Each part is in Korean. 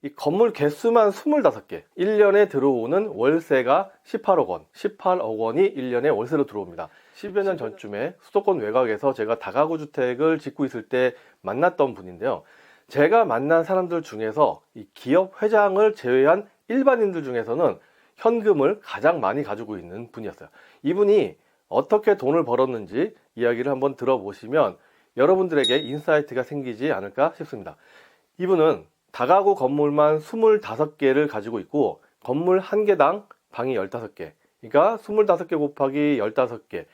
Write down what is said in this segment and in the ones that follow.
이 건물 개수만 25개, 1년에 들어오는 월세가 18억 원, 18억 원이 1년에 월세로 들어옵니다. 10여 년 전쯤에 수도권 외곽에서 제가 다가구 주택을 짓고 있을 때 만났던 분인데요. 제가 만난 사람들 중에서 이 기업 회장을 제외한 일반인들 중에서는 현금을 가장 많이 가지고 있는 분이었어요. 이분이 어떻게 돈을 벌었는지 이야기를 한번 들어보시면 여러분들에게 인사이트가 생기지 않을까 싶습니다. 이분은 다가구 건물만 25개를 가지고 있고 건물 한 개당 방이 15개, 그러니까 25개 곱하기 15개,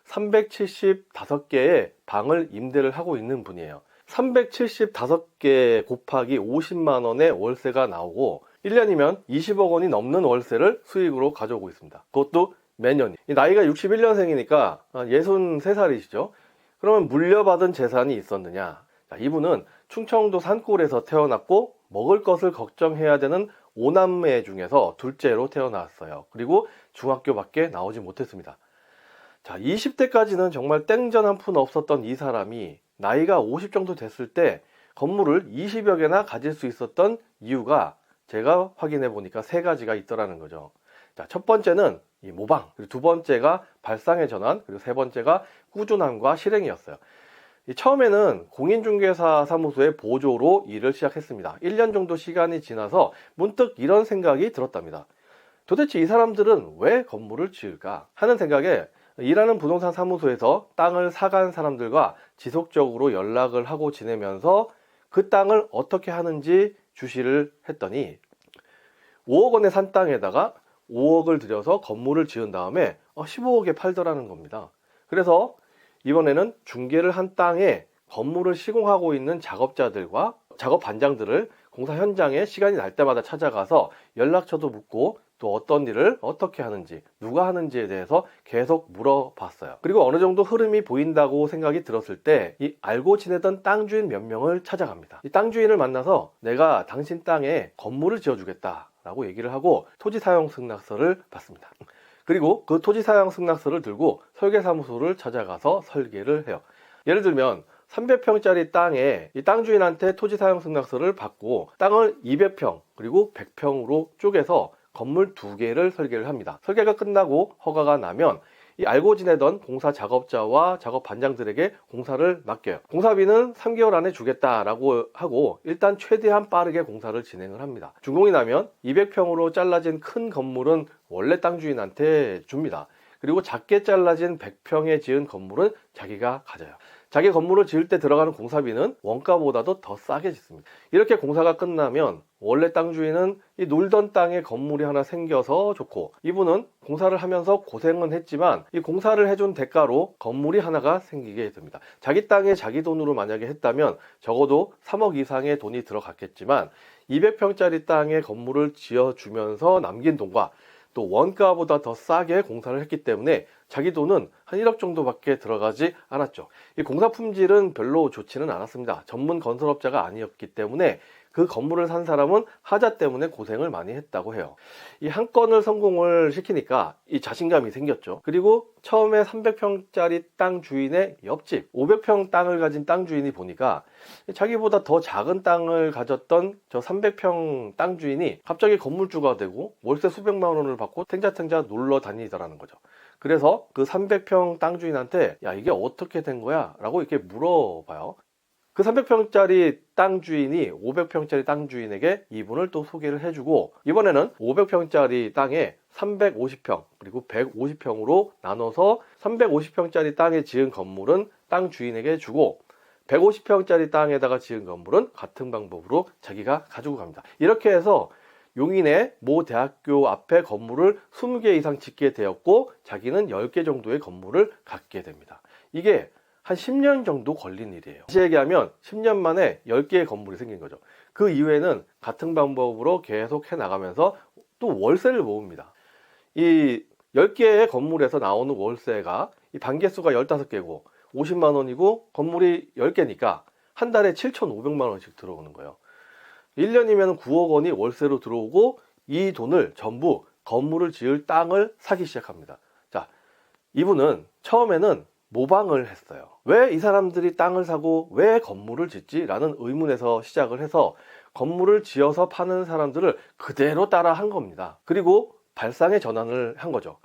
375개의 방을 임대를 하고 있는 분이에요. 375개 곱하기 50만 원의 월세가 나오고 1년이면 20억 원이 넘는 월세를 수익으로 가져오고 있습니다. 그것도 매년. 나이가 61년생이니까 63살이시죠. 그러면 물려받은 재산이 있었느냐? 자, 이분은 충청도 산골에서 태어났고 먹을 것을 걱정해야 되는 5남매 중에서 둘째로 태어났어요. 그리고 중학교밖에 나오지 못했습니다. 자, 20대까지는 정말 땡전 한 푼 없었던 이 사람이 나이가 50 정도 됐을 때 건물을 20여 개나 가질 수 있었던 이유가 제가 확인해 보니까 3가지가 있더라는 거죠. 자, 첫 번째는 이 모방, 그리고 두 번째가 발상의 전환, 그리고 세 번째가 꾸준함과 실행이었어요. 처음에는 공인중개사 사무소의 보조로 일을 시작했습니다. 1년 정도 시간이 지나서 문득 이런 생각이 들었답니다. 도대체 이 사람들은 왜 건물을 지을까 하는 생각에 일하는 부동산 사무소에서 땅을 사간 사람들과 지속적으로 연락을 하고 지내면서 그 땅을 어떻게 하는지 주시를 했더니 5억 원에 산 땅에다가 5억을 들여서 건물을 지은 다음에 15억에 팔더라는 겁니다. 그래서 이번에는 중개를 한 땅에 건물을 시공하고 있는 작업자들과 작업 반장들을 공사 현장에 시간이 날 때마다 찾아가서 연락처도 묻고 또 어떤 일을 어떻게 하는지 누가 하는지에 대해서 계속 물어봤어요. 그리고 어느 정도 흐름이 보인다고 생각이 들었을 때 이 알고 지내던 땅 주인 몇 명을 찾아갑니다. 이 땅 주인을 만나서 내가 당신 땅에 건물을 지어주겠다 라고 얘기를 하고 토지 사용 승낙서를 받습니다. 그리고 그 토지 사용 승낙서를 들고 설계사무소를 찾아가서 설계를 해요. 예를 들면 300평짜리 땅에 이 땅 주인한테 토지 사용 승낙서를 받고 땅을 200평 그리고 100평으로 쪼개서 건물 2개를 설계를 합니다. 설계가 끝나고 허가가 나면 이 알고 지내던 공사 작업자와 작업 반장들에게 공사를 맡겨요. 공사비는 3개월 안에 주겠다라고 하고 일단 최대한 빠르게 공사를 진행을 합니다. 준공이 나면 200평으로 잘라진 큰 건물은 원래 땅 주인한테 줍니다. 그리고 작게 잘라진 100평에 지은 건물은 자기가 가져요. 자기 건물을 지을 때 들어가는 공사비는 원가보다도 더 싸게 짓습니다. 이렇게 공사가 끝나면 원래 땅 주인은 이 놀던 땅에 건물이 하나 생겨서 좋고 이분은 공사를 하면서 고생은 했지만 이 공사를 해준 대가로 건물이 하나가 생기게 됩니다. 자기 땅에 자기 돈으로 만약에 했다면 적어도 3억 이상의 돈이 들어갔겠지만 200평짜리 땅에 건물을 지어주면서 남긴 돈과 또 원가보다 더 싸게 공사를 했기 때문에 자기 돈은 한 1억 정도밖에 들어가지 않았죠. 이 공사 품질은 별로 좋지는 않았습니다. 전문 건설업자가 아니었기 때문에 그 건물을 산 사람은 하자 때문에 고생을 많이 했다고 해요. 이 한 건을 성공을 시키니까 이 자신감이 생겼죠. 그리고 처음에 300평짜리 땅 주인의 옆집 500평 땅을 가진 땅 주인이 보니까 자기보다 더 작은 땅을 가졌던 저 300평 땅 주인이 갑자기 건물주가 되고 월세 수백만 원을 받고 탱자탱자 놀러 다니더라는 거죠. 그래서 그 300평 땅 주인한테 야 이게 어떻게 된 거야? 라고 이렇게 물어봐요. 그 300평짜리 땅 주인이 500평짜리 땅 주인에게 이분을 또 소개를 해주고 이번에는 500평짜리 땅에 350평 그리고 150평으로 나눠서 350평짜리 땅에 지은 건물은 땅 주인에게 주고 150평짜리 땅에다가 지은 건물은 같은 방법으로 자기가 가지고 갑니다. 이렇게 해서 용인의 모 대학교 앞에 건물을 20개 이상 짓게 되었고 자기는 10개 정도의 건물을 갖게 됩니다. 이게 한 10년 정도 걸린 일이에요. 다시 얘기하면 10년 만에 10개의 건물이 생긴 거죠. 그 이후에는 같은 방법으로 계속 해나가면서 또 월세를 모읍니다. 이 10개의 건물에서 나오는 월세가 이 반개수가 15개고 50만 원이고 건물이 10개니까 한 달에 7,500만 원씩 들어오는 거예요. 1년이면 9억 원이 월세로 들어오고 이 돈을 전부 건물을 지을 땅을 사기 시작합니다. 자, 이분은 처음에는 모방을 했어요. 왜 이 사람들이 땅을 사고 왜 건물을 짓지? 라는 의문에서 시작을 해서 건물을 지어서 파는 사람들을 그대로 따라 한 겁니다. 그리고 발상의 전환을 한 거죠.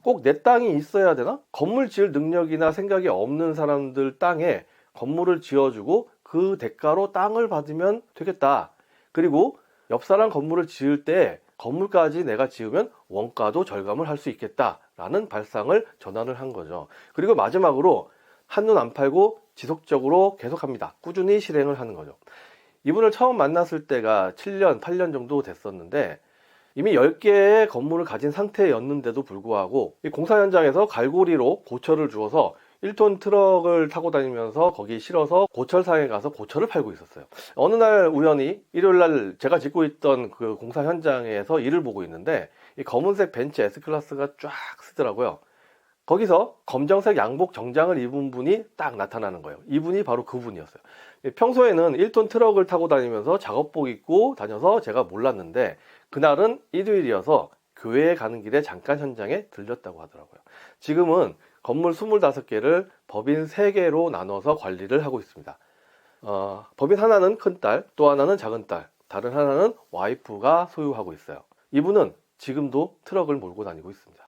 꼭 내 땅이 있어야 되나? 건물 지을 능력이나 생각이 없는 사람들 땅에 건물을 지어주고 그 대가로 땅을 받으면 되겠다. 그리고 옆 사람 건물을 지을 때 건물까지 내가 지으면 원가도 절감을 할 수 있겠다라는 발상을 전환을 한 거죠. 그리고 마지막으로 한눈 안 팔고 지속적으로 계속합니다. 꾸준히 실행을 하는 거죠. 이분을 처음 만났을 때가 7년, 8년 정도 됐었는데 이미 10개의 건물을 가진 상태였는데도 불구하고 이 공사 현장에서 갈고리로 고철을 주어서 1톤 트럭을 타고 다니면서 거기 실어서 고철상에 가서 고철을 팔고 있었어요. 어느 날 우연히 일요일날 제가 짓고 있던 그 공사 현장에서 일을 보고 있는데 이 검은색 벤츠 S클래스가 쫙 쓰더라고요. 거기서 검정색 양복 정장을 입은 분이 딱 나타나는 거예요. 이분이 바로 그분이었어요. 평소에는 1톤 트럭을 타고 다니면서 작업복 입고 다녀서 제가 몰랐는데 그날은 일요일이어서 교회에 가는 길에 잠깐 현장에 들렸다고 하더라고요. 지금은 건물 25개를 법인 3개로 나눠서 관리를 하고 있습니다. 법인 하나는 큰딸, 또 하나는 작은딸, 다른 하나는 와이프가 소유하고 있어요. 이분은 지금도 트럭을 몰고 다니고 있습니다.